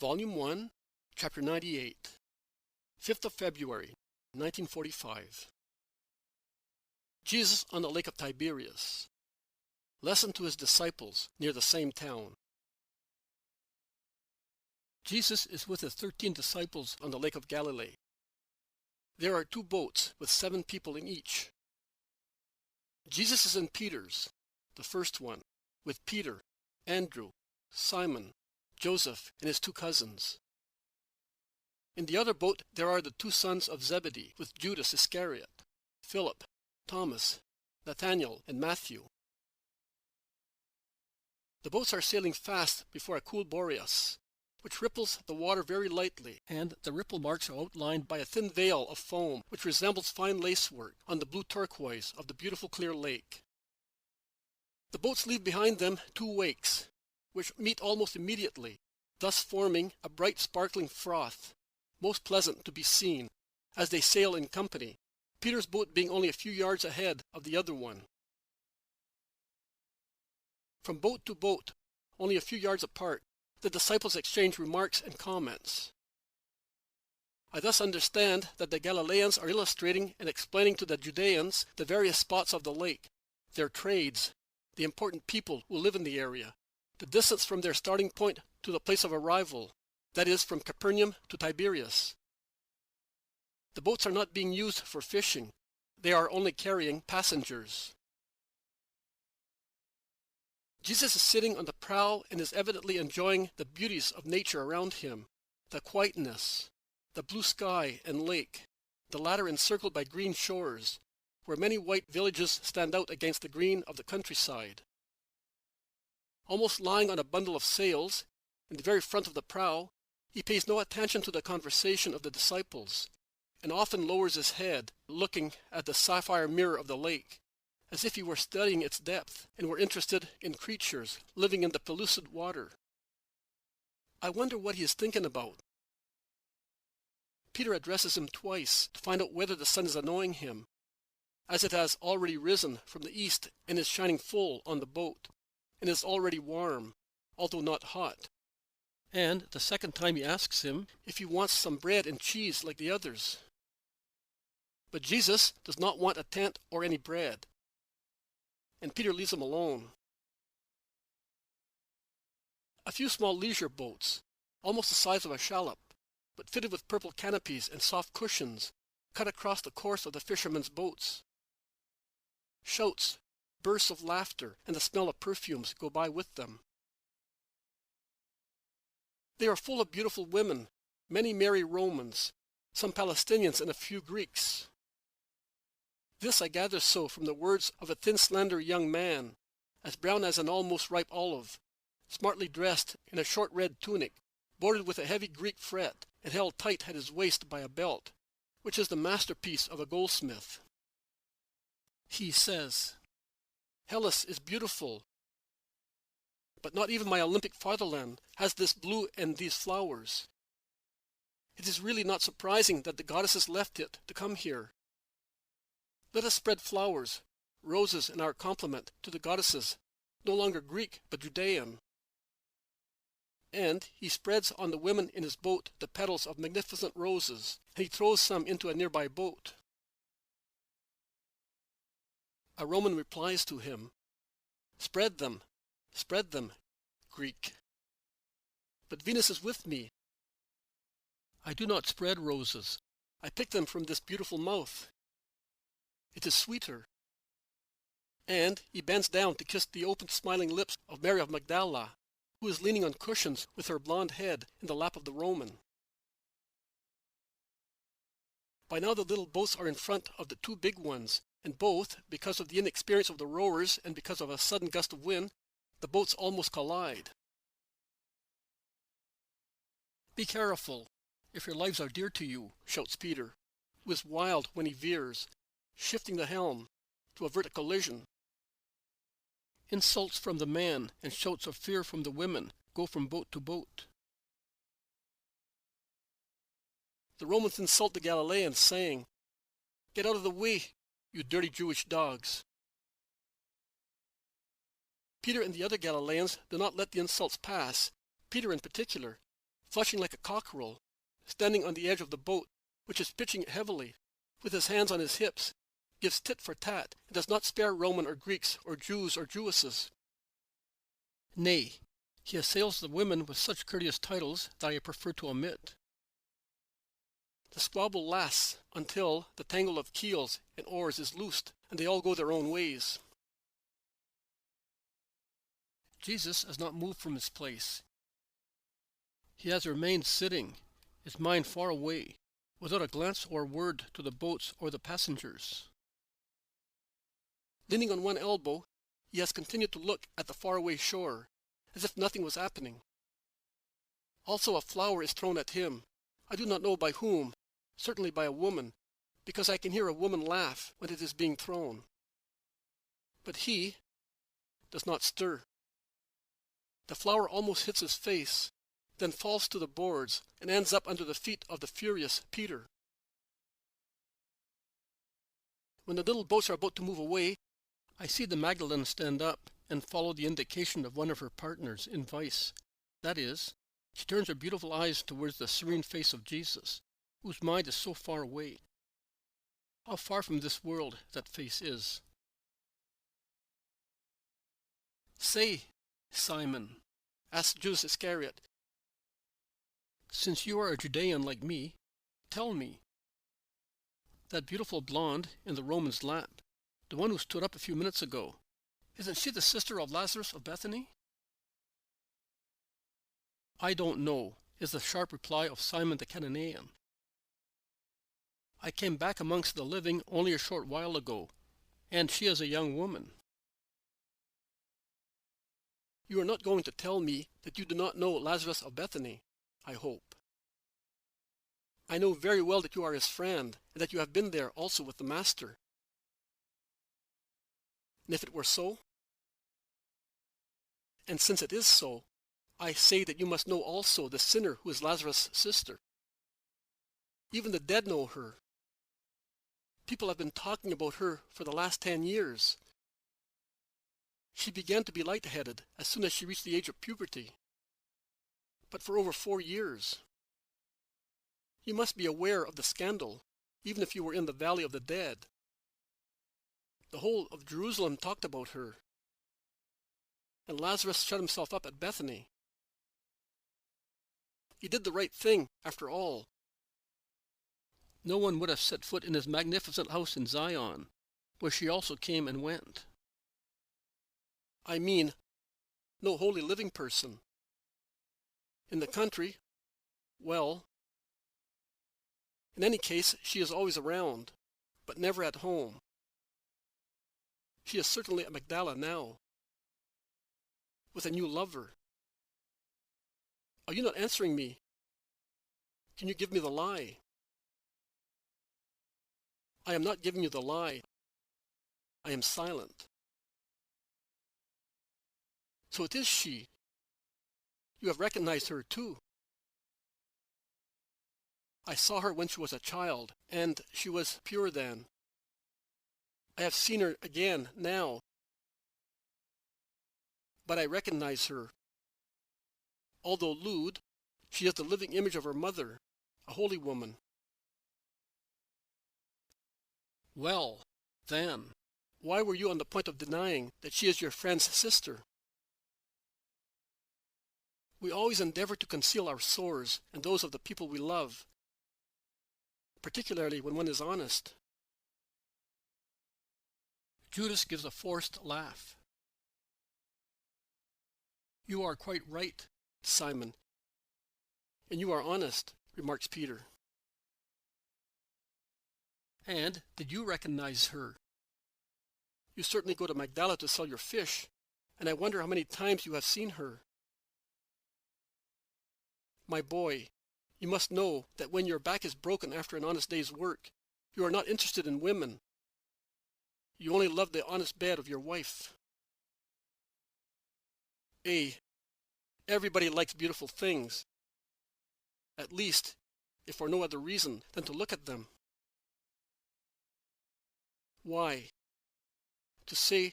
Volume 1, Chapter 98, 5th of February, 1945. Jesus on the Lake of Tiberias. Lesson to his disciples near the same town. Jesus is with his 13 disciples on the Lake of Galilee. There are 2 boats with 7 people in each. Jesus is in Peter's, the first one, with Peter, Andrew, Simon, Joseph, and his 2 cousins. In the other boat there are the 2 sons of Zebedee with Judas Iscariot, Philip, Thomas, Nathanael, and Matthew. The boats are sailing fast before a cool Boreas, which ripples the water very lightly, and the ripple marks are outlined by a thin veil of foam which resembles fine lacework on the blue turquoise of the beautiful clear lake. The boats leave behind them 2 wakes, which meet almost immediately, thus forming a bright sparkling froth, most pleasant to be seen, as they sail in company, Peter's boat being only a few yards ahead of the other one. From boat to boat, only a few yards apart, the disciples exchange remarks and comments. I thus understand that the Galileans are illustrating and explaining to the Judeans the various spots of the lake, their trades, the important people who live in the area, the distance from their starting point to the place of arrival, that is, from Capernaum to Tiberias. The boats are not being used for fishing. They are only carrying passengers. Jesus is sitting on the prow and is evidently enjoying the beauties of nature around him, the quietness, the blue sky and lake, the latter encircled by green shores, where many white villages stand out against the green of the countryside. Almost lying on a bundle of sails, in the very front of the prow, he pays no attention to the conversation of the disciples, and often lowers his head, looking at the sapphire mirror of the lake, as if he were studying its depth and were interested in creatures living in the pellucid water. I wonder what he is thinking about. Peter addresses him twice to find out whether the sun is annoying him, as it has already risen from the east and is shining full on the boat, and is already warm, although not hot. And the second time he asks him if he wants some bread and cheese like the others. But Jesus does not want a tent or any bread, and Peter leaves him alone. A few small leisure boats, almost the size of a shallop, but fitted with purple canopies and soft cushions, cut across the course of the fishermen's boats. Shouts, bursts of laughter, and the smell of perfumes go by with them. They are full of beautiful women, many merry Romans, some Palestinians, and a few Greeks. This I gather so from the words of a thin, slender young man, as brown as an almost ripe olive, smartly dressed in a short red tunic, bordered with a heavy Greek fret, and held tight at his waist by a belt, which is the masterpiece of a goldsmith. He says, "Hellas is beautiful, but not even my Olympic fatherland has this blue and these flowers. It is really not surprising that the goddesses left it to come here. Let us spread flowers, roses in our compliment to the goddesses, no longer Greek but Judean." And he spreads on the women in his boat the petals of magnificent roses, and he throws some into a nearby boat. A Roman replies to him, spread them, Greek. But Venus is with me. I do not spread roses. I pick them from this beautiful mouth. It is sweeter." And he bends down to kiss the open smiling lips of Mary of Magdala, who is leaning on cushions with her blonde head in the lap of the Roman. By now the little boats are in front of the 2 big ones, and both, because of the inexperience of the rowers and because of a sudden gust of wind, the boats almost collide. "Be careful, if your lives are dear to you," shouts Peter, who is wild when he veers, shifting the helm to avert a collision. Insults from the man and shouts of fear from the women go from boat to boat. The Romans insult the Galileans, saying, "Get out of the way, you dirty Jewish dogs." Peter and the other Galileans do not let the insults pass, Peter in particular, flushing like a cockerel, standing on the edge of the boat, which is pitching heavily, with his hands on his hips, gives tit for tat, and does not spare Roman or Greeks or Jews or Jewesses. Nay, he assails the women with such courteous titles that I prefer to omit. The squabble lasts until the tangle of keels and oars is loosed, and they all go their own ways. Jesus has not moved from his place. He has remained sitting, his mind far away, without a glance or word to the boats or the passengers. Leaning on one elbow, he has continued to look at the faraway shore, as if nothing was happening. Also a flower is thrown at him, I do not know by whom, certainly by a woman, because I can hear a woman laugh when it is being thrown. But he does not stir. The flower almost hits his face, then falls to the boards and ends up under the feet of the furious Peter. When the little boats are about to move away, I see the Magdalene stand up and follow the indication of one of her partners in vice. That is, she turns her beautiful eyes towards the serene face of Jesus, whose mind is so far away. How far from this world that face is. Say, Simon, asked Judas Iscariot, since you are a Judean like me, tell me. That beautiful blonde in the Roman's lap, the one who stood up a few minutes ago, isn't she the sister of Lazarus of Bethany? I don't know, is the sharp reply of Simon the Cananean. I came back amongst the living only a short while ago, and she is a young woman. You are not going to tell me that you do not know Lazarus of Bethany, I hope. I know very well that you are his friend, and that you have been there also with the Master. And if it were so, and since it is so, I say that you must know also the sinner who is Lazarus' sister. Even the dead know her. People have been talking about her for the last 10 years. She began to be lightheaded as soon as she reached the age of puberty. But for over 4 years. You must be aware of the scandal, even if you were in the valley of the dead. The whole of Jerusalem talked about her. And Lazarus shut himself up at Bethany. He did the right thing, after all. No one would have set foot in his magnificent house in Zion, where she also came and went. I mean, no holy living person. In the country, well, in any case, she is always around, but never at home. She is certainly at Magdala now, with a new lover. Are you not answering me? Can you give me the lie? I am not giving you the lie. I am silent. So it is she. You have recognized her too. I saw her when she was a child, and she was pure then. I have seen her again now, but I recognize her. Although lewd, she is the living image of her mother, a holy woman. Well, then, why were you on the point of denying that she is your friend's sister? We always endeavor to conceal our sores and those of the people we love, particularly when one is honest. Judas gives a forced laugh. You are quite right, Simon, and you are honest, remarks Peter. And did you recognize her? You certainly go to Magdala to sell your fish, and I wonder how many times you have seen her. My boy, you must know that when your back is broken after an honest day's work, you are not interested in women. You only love the honest bed of your wife. Everybody likes beautiful things. At least, if for no other reason than to look at them. Why? To say,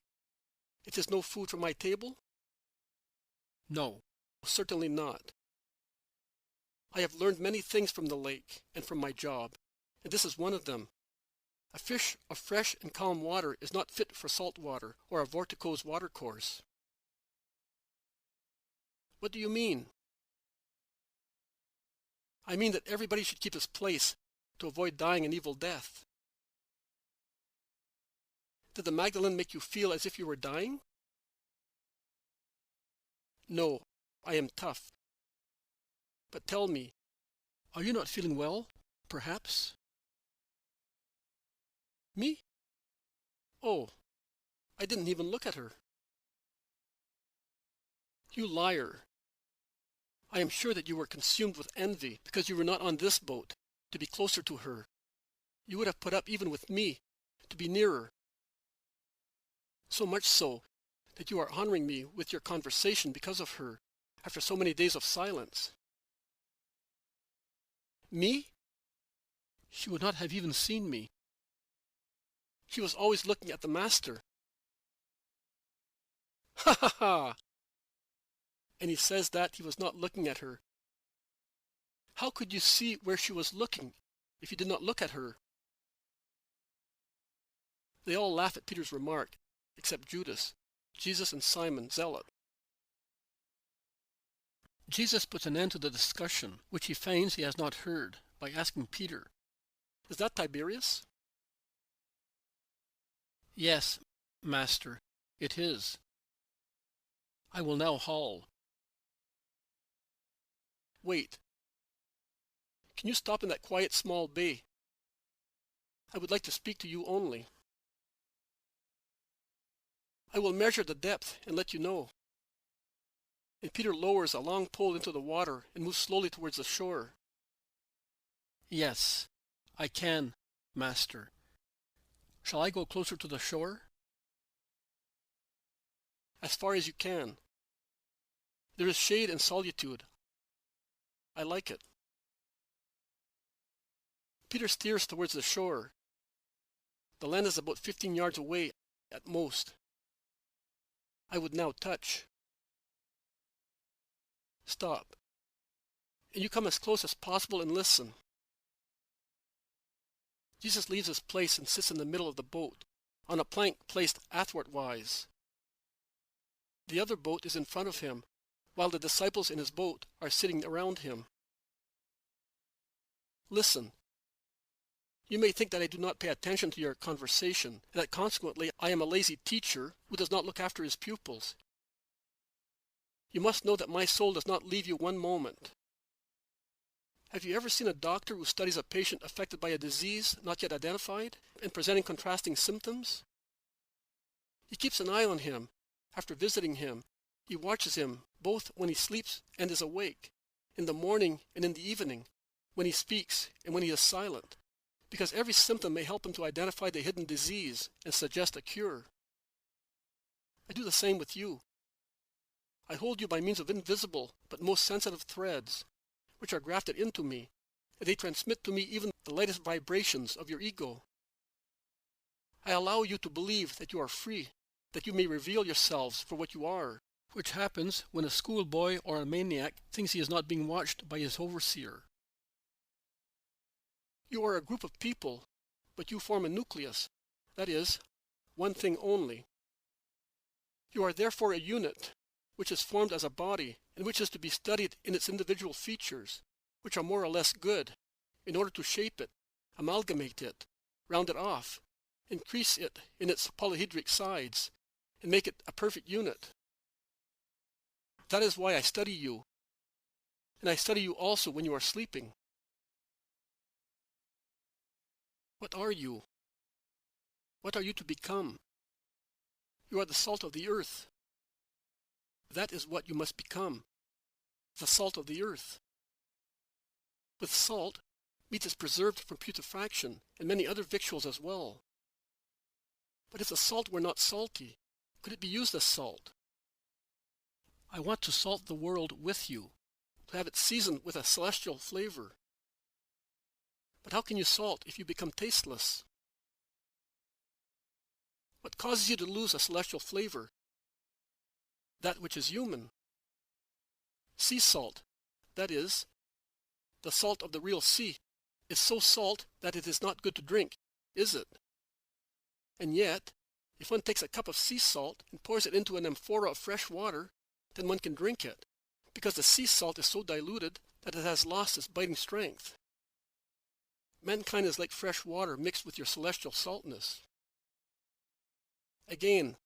it is no food for my table? No, certainly not. I have learned many things from the lake and from my job, and this is one of them. A fish of fresh and calm water is not fit for salt water or a vortico's watercourse. What do you mean? I mean that everybody should keep his place to avoid dying an evil death. Did the Magdalene make you feel as if you were dying? No, I am tough. But tell me, are you not feeling well, perhaps? Me? Oh, I didn't even look at her. You liar. I am sure that you were consumed with envy because you were not on this boat, to be closer to her. You would have put up even with me, to be nearer. So much so that you are honoring me with your conversation because of her, after so many days of silence. Me? She would not have even seen me. She was always looking at the master. Ha ha ha! And he says that he was not looking at her. How could you see where she was looking if you did not look at her? They all laugh at Peter's remark, except Judas, Jesus and Simon, Zealot. Jesus puts an end to the discussion, which he feigns he has not heard, by asking Peter, "Is that Tiberias?" "Yes, Master, it is. I will now haul." "Wait. Can you stop in that quiet small bay? I would like to speak to you only." "I will measure the depth and let you know." And Peter lowers a long pole into the water and moves slowly towards the shore. "Yes, I can, Master. Shall I go closer to the shore?" "As far as you can. There is shade and solitude. I like it." Peter steers towards the shore. The land is about 15 yards away at most. I would now touch. Stop. And you come as close as possible and listen. Jesus leaves his place and sits in the middle of the boat, on a plank placed athwartwise. The other boat is in front of him, while the disciples in his boat are sitting around him. Listen. You may think that I do not pay attention to your conversation, and that consequently I am a lazy teacher who does not look after his pupils. You must know that my soul does not leave you one moment. Have you ever seen a doctor who studies a patient affected by a disease not yet identified and presenting contrasting symptoms? He keeps an eye on him. After visiting him, he watches him both when he sleeps and is awake, in the morning and in the evening, when he speaks and when he is silent, because every symptom may help him to identify the hidden disease and suggest a cure. I do the same with you. I hold you by means of invisible but most sensitive threads, which are grafted into me, and they transmit to me even the lightest vibrations of your ego. I allow you to believe that you are free, that you may reveal yourselves for what you are, which happens when a schoolboy or a maniac thinks he is not being watched by his overseer. You are a group of people, but you form a nucleus, that is, one thing only. You are therefore a unit, which is formed as a body, and which is to be studied in its individual features, which are more or less good, in order to shape it, amalgamate it, round it off, increase it in its polyhedric sides, and make it a perfect unit. That is why I study you, and I study you also when you are sleeping. What are you? What are you to become? You are the salt of the earth. That is what you must become, the salt of the earth. With salt, meat is preserved from putrefaction and many other victuals as well. But if the salt were not salty, could it be used as salt? I want to salt the world with you, to have it seasoned with a celestial flavor. But how can you salt if you become tasteless? What causes you to lose a celestial flavor? That which is human. Sea salt, that is, The salt of the real sea is so salt that it is not good to drink, is it? And yet, if one takes a cup of sea salt and pours it into an amphora of fresh water, then one can drink it, because the sea salt is so diluted that it has lost its biting strength. Mankind is like fresh water mixed with your celestial saltness. Again,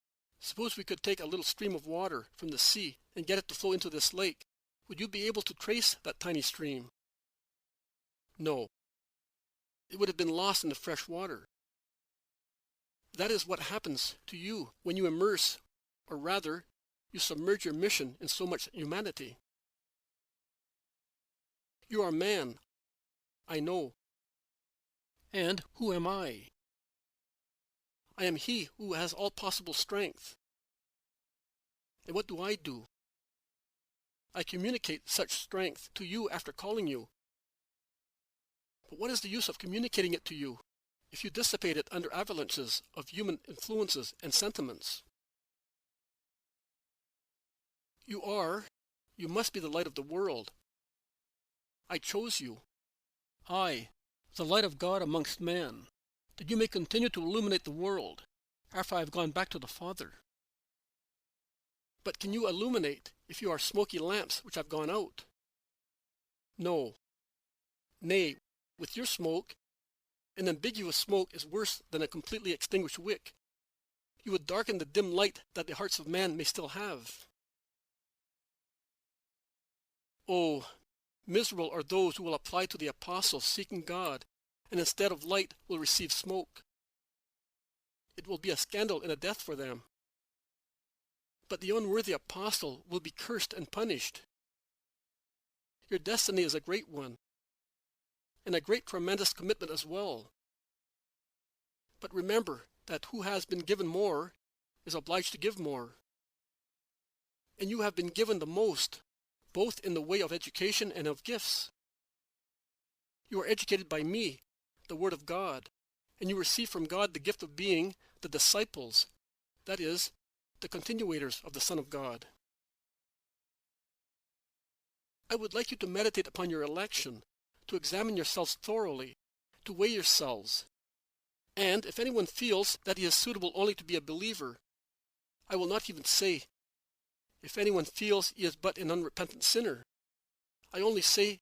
suppose we could take a little stream of water from the sea and get it to flow into this lake. Would you be able to trace that tiny stream? No. It would have been lost in the fresh water. That is what happens to you when you immerse, or rather, you submerge your mission in so much humanity. You are man, I know. And who am I? I am he who has all possible strength. And what do? I communicate such strength to you after calling you. But what is the use of communicating it to you if you dissipate it under avalanches of human influences and sentiments? You must be the light of the world. I chose you. I, the light of God amongst men, that you may continue to illuminate the world after I have gone back to the Father. But can you illuminate if you are smoky lamps which have gone out? No. Nay, with your smoke, an ambiguous smoke is worse than a completely extinguished wick. You would darken the dim light that the hearts of man may still have. Oh, miserable are those who will apply to the apostles seeking God, and instead of light will receive smoke. It will be a scandal and a death for them. But the unworthy apostle will be cursed and punished. Your destiny is a great one, and a great tremendous commitment as well. But remember that who has been given more is obliged to give more. And you have been given the most, both in the way of education and of gifts. You are educated by me, the Word of God, and you receive from God the gift of being the disciples, that is, the continuators of the Son of God. I would like you to meditate upon your election, to examine yourselves thoroughly, to weigh yourselves. And if anyone feels that he is suitable only to be a believer, I will not even say, if anyone feels he is but an unrepentant sinner. I only say,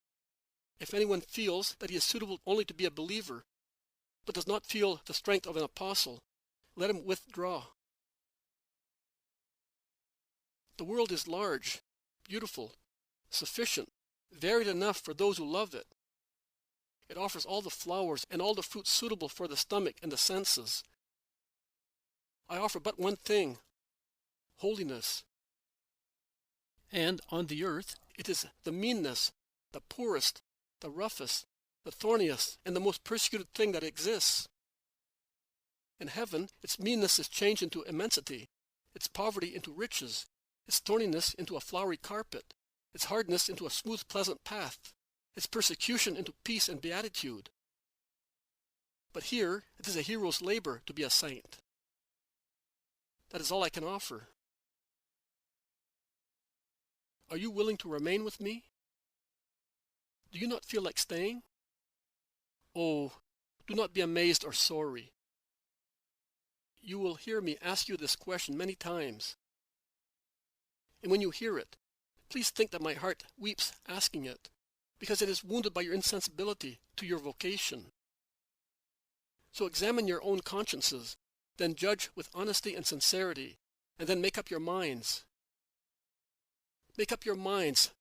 if anyone feels that he is suitable only to be a believer, but does not feel the strength of an apostle, let him withdraw. The world is large, beautiful, sufficient, varied enough for those who love it. It offers all the flowers and all the fruits suitable for the stomach and the senses. I offer but one thing, holiness. And on the earth, it is the meanness, the poorest, the roughest, the thorniest, and the most persecuted thing that exists. In heaven, its meanness is changed into immensity, its poverty into riches, its thorniness into a flowery carpet, its hardness into a smooth, pleasant path, its persecution into peace and beatitude. But here, it is a hero's labor to be a saint. That is all I can offer. Are you willing to remain with me? Do you not feel like staying? Oh, do not be amazed or sorry. You will hear me ask you this question many times. And when you hear it, please think that my heart weeps asking it, because it is wounded by your insensibility to your vocation. So examine your own consciences, then judge with honesty and sincerity, and then make up your minds. Make up your minds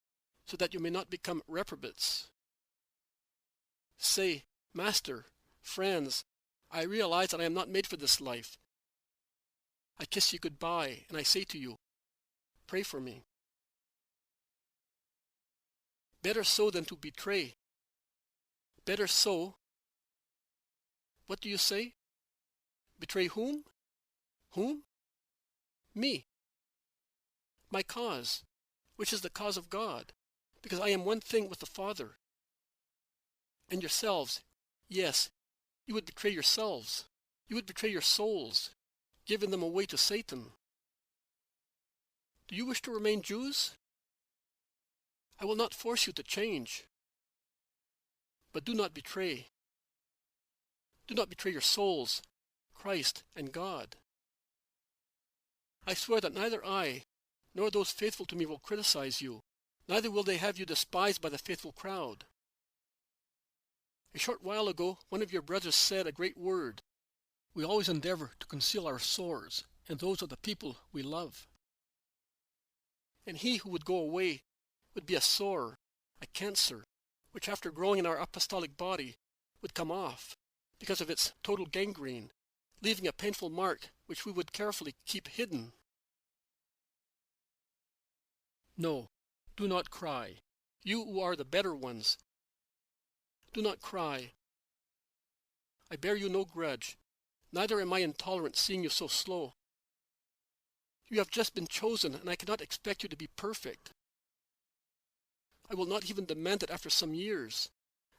so that you may not become reprobates. Say, Master, friends, I realize that I am not made for this life. I kiss you goodbye, and I say to you, pray for me. Better so than to betray. Better so. What do you say? Betray whom? Whom? Me. My cause, which is the cause of God, because I am one thing with the Father. And yourselves, yes, you would betray yourselves. You would betray your souls, giving them away to Satan. Do you wish to remain Jews? I will not force you to change. but do not betray. Do not betray your souls, Christ, and God. I swear that neither I, nor those faithful to me will criticize you, neither will they have you despised by the faithful crowd. A short while ago, one of your brothers said a great word. We always endeavor to conceal our sores and those of the people we love. And he who would go away would be a sore, a cancer, which after growing in our apostolic body would come off because of its total gangrene, leaving a painful mark which we would carefully keep hidden. No, do not cry, you who are the better ones. Do not cry. I bear you no grudge, neither am I intolerant seeing you so slow. You have just been chosen, and I cannot expect you to be perfect. I will not even demand it after some years,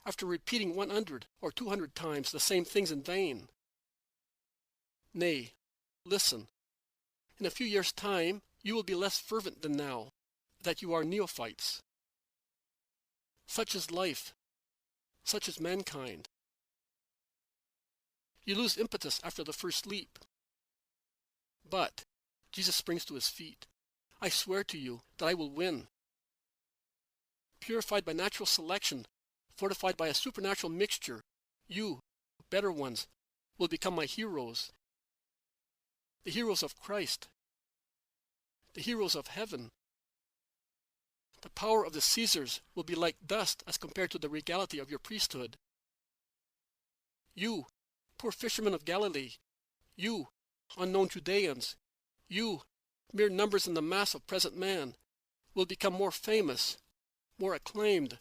after repeating 100 or 200 times the same things in vain. Nay, listen. In a few years' time, you will be less fervent than now, that you are neophytes. Such is life. Such is mankind. You lose impetus after the first leap. But Jesus springs to his feet. I swear to you that I will win. Purified by natural selection, fortified by a supernatural mixture, you, better ones, will become my heroes. The heroes of Christ. The heroes of heaven. The power of the Caesars will be like dust as compared to the regality of your priesthood. You, poor fishermen of Galilee, you, unknown Judeans, you, mere numbers in the mass of present man, will become more famous, more acclaimed,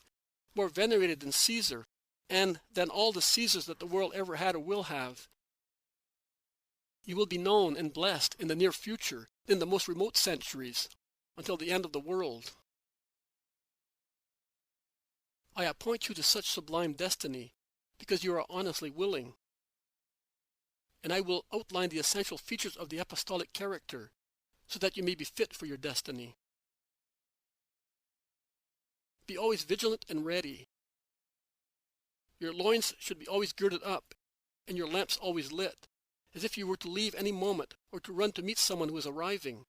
more venerated than Caesar, and than all the Caesars that the world ever had or will have. You will be known and blessed in the near future, in the most remote centuries, until the end of the world. I appoint you to such sublime destiny because you are honestly willing. And I will outline the essential features of the apostolic character so that you may be fit for your destiny. Be always vigilant and ready. Your loins should be always girded up and your lamps always lit, as if you were to leave any moment or to run to meet someone who is arriving.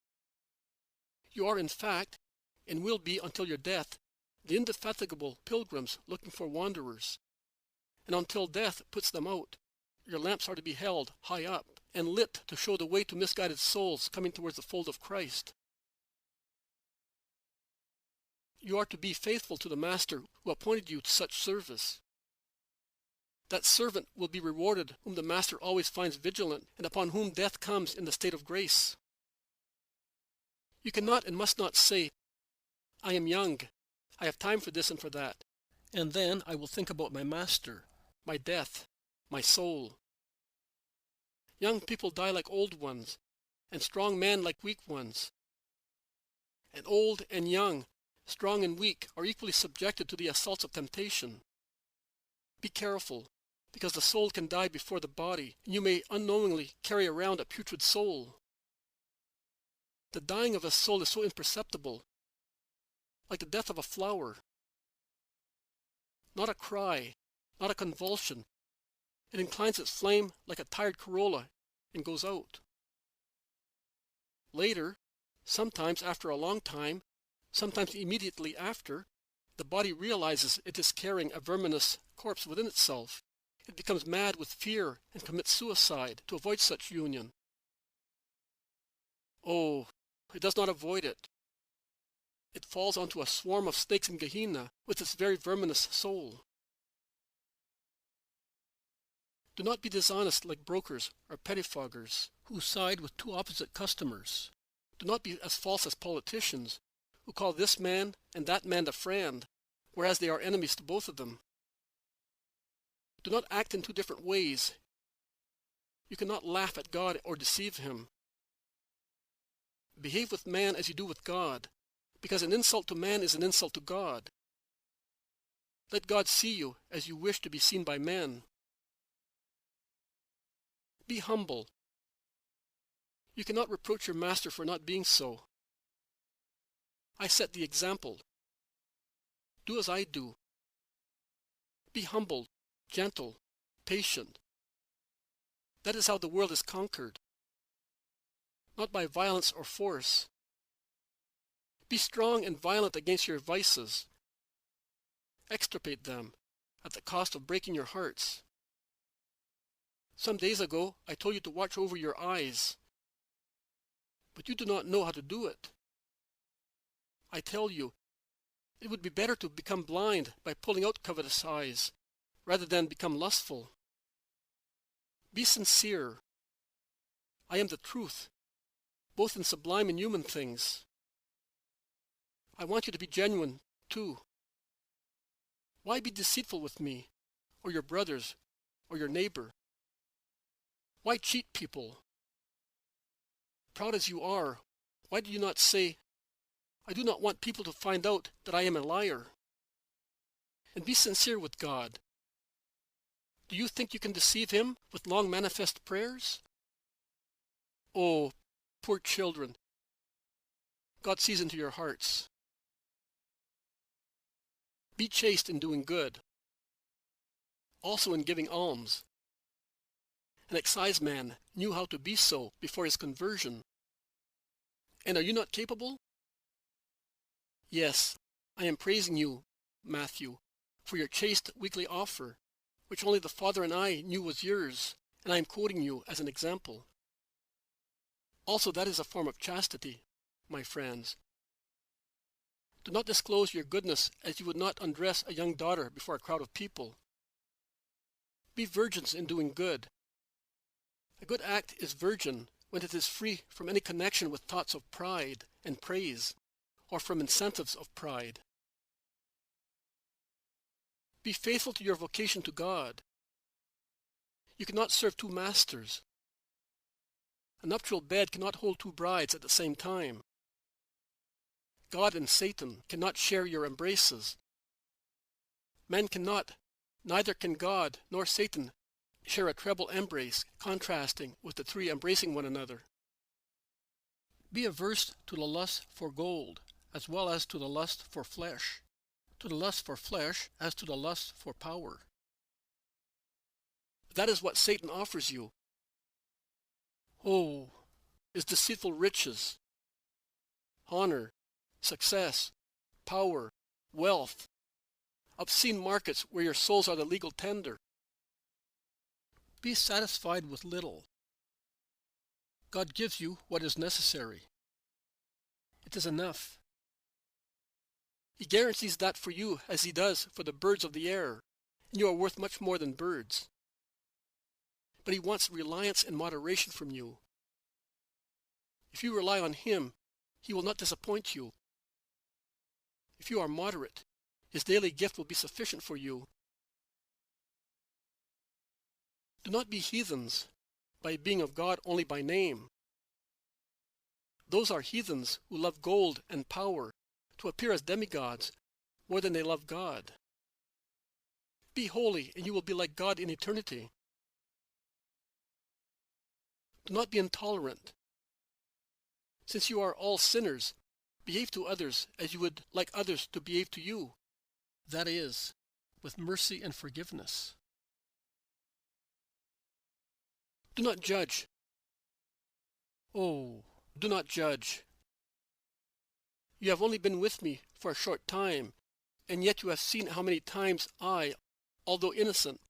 You are in fact, and will be until your death, the indefatigable pilgrims looking for wanderers. And until death puts them out, your lamps are to be held high up and lit to show the way to misguided souls coming towards the fold of Christ. You are to be faithful to the Master who appointed you to such service. That servant will be rewarded whom the Master always finds vigilant and upon whom death comes in the state of grace. You cannot and must not say, I am young, I have time for this and for that, and then I will think about my Master, my death, my soul. Young people die like old ones, and strong men like weak ones. And old and young, strong and weak, are equally subjected to the assaults of temptation. Be careful, because the soul can die before the body, and you may unknowingly carry around a putrid soul. The dying of a soul is so imperceptible, like the death of a flower. Not a cry, not a convulsion. It inclines its flame like a tired corolla and goes out. Later, sometimes after a long time, sometimes immediately after, the body realizes it is carrying a verminous corpse within itself. It becomes mad with fear and commits suicide to avoid such union. Oh, it does not avoid it. It falls onto a swarm of snakes in Gehenna with its very verminous soul. Do not be dishonest like brokers or pettifoggers who side with two opposite customers. Do not be as false as politicians who call this man and that man a friend, whereas they are enemies to both of them. Do not act in two different ways. You cannot laugh at God or deceive him. Behave with man as you do with God, because an insult to man is an insult to God. Let God see you as you wish to be seen by men. Be humble. You cannot reproach your master for not being so. I set the example. Do as I do. Be humble, gentle, patient. That is how the world is conquered, not by violence or force. Be strong and violent against your vices. Extirpate them at the cost of breaking your hearts. Some days ago, I told you to watch over your eyes, but you do not know how to do it. I tell you, it would be better to become blind by pulling out covetous eyes, rather than become lustful. Be sincere. I am the truth, both in sublime and human things. I want you to be genuine, too. Why be deceitful with me, or your brothers, or your neighbor? Why cheat people? Proud as you are, why do you not say, I do not want people to find out that I am a liar? And be sincere with God. Do you think you can deceive him with long manifest prayers? Oh, poor children, God sees into your hearts. Be chaste in doing good, also in giving alms. An exciseman knew how to be so before his conversion. And are you not capable? Yes, I am praising you, Matthew, for your chaste weekly offer, which only the Father and I knew was yours, and I am quoting you as an example. Also, that is a form of chastity, my friends. Do not disclose your goodness as you would not undress a young daughter before a crowd of people. Be virgins in doing good. A good act is virgin when it is free from any connection with thoughts of pride and praise, or from incentives of pride. Be faithful to your vocation to God. You cannot serve two masters. A nuptial bed cannot hold two brides at the same time. God and Satan cannot share your embraces. Men cannot, neither can God nor Satan, share a treble embrace contrasting with the three embracing one another. Be averse to the lust for gold, as well as to the lust for flesh, to the lust for flesh as to the lust for power. That is what Satan offers you. Oh, is deceitful riches, honor, success, power, wealth, obscene markets where your souls are the legal tender. Be satisfied with little. God gives you what is necessary. It is enough. He guarantees that for you as he does for the birds of the air, and you are worth much more than birds. But he wants reliance and moderation from you. If you rely on him, he will not disappoint you. If you are moderate, his daily gift will be sufficient for you. Do not be heathens by being of God only by name. Those are heathens who love gold and power to appear as demigods more than they love God. Be holy, and you will be like God in eternity. Do not be intolerant. Since you are all sinners, behave to others as you would like others to behave to you. That is, with mercy and forgiveness. Do not judge. Oh, do not judge. You have only been with me for a short time, and yet you have seen how many times I, although innocent,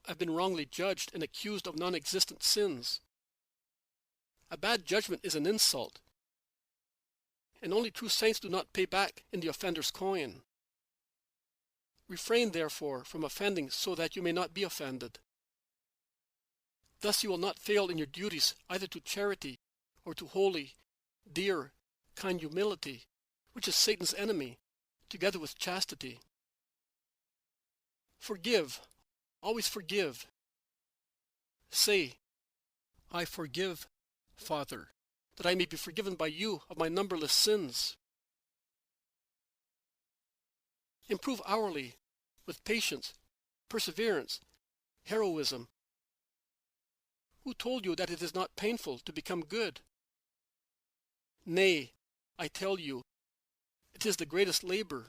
have been wrongly judged and accused of non-existent sins. A bad judgment is an insult, and only true saints do not pay back in the offender's coin. Refrain, therefore, from offending so that you may not be offended. Thus you will not fail in your duties either to charity or to holy, dear, kind humility, which is Satan's enemy, together with chastity. Forgive, always forgive. Say, I forgive, Father, that I may be forgiven by you of my numberless sins. Improve hourly, with patience, perseverance, heroism. Who told you that it is not painful to become good? Nay, I tell you, it is the greatest labor.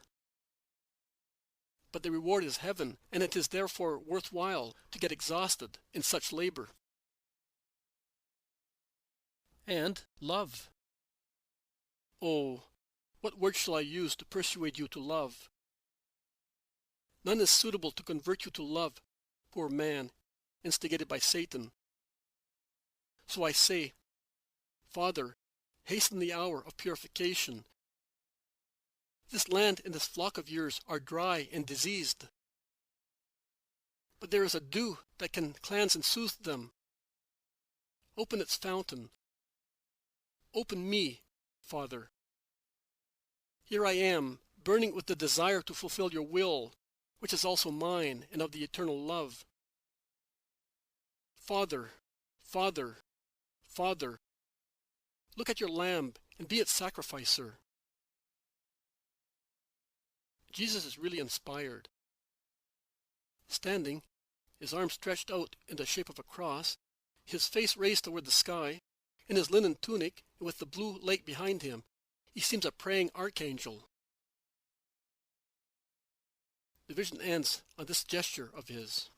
but the reward is heaven, and it is therefore worthwhile to get exhausted in such labor. And love. Oh, what word shall I use to persuade you to love? None is suitable to convert you to love, poor man, instigated by Satan. So I say, Father, hasten the hour of purification. This land and this flock of yours are dry and diseased. But there is a dew that can cleanse and soothe them. Open its fountain. Open me, Father. Here I am, burning with the desire to fulfill your will, which is also mine and of the eternal love. Father, Father, Father, look at your lamb and be its sacrificer. Jesus is really inspired. Standing, his arms stretched out in the shape of a cross, his face raised toward the sky, in his linen tunic and with the blue lake behind him, he seems a praying archangel. The vision ends on this gesture of his.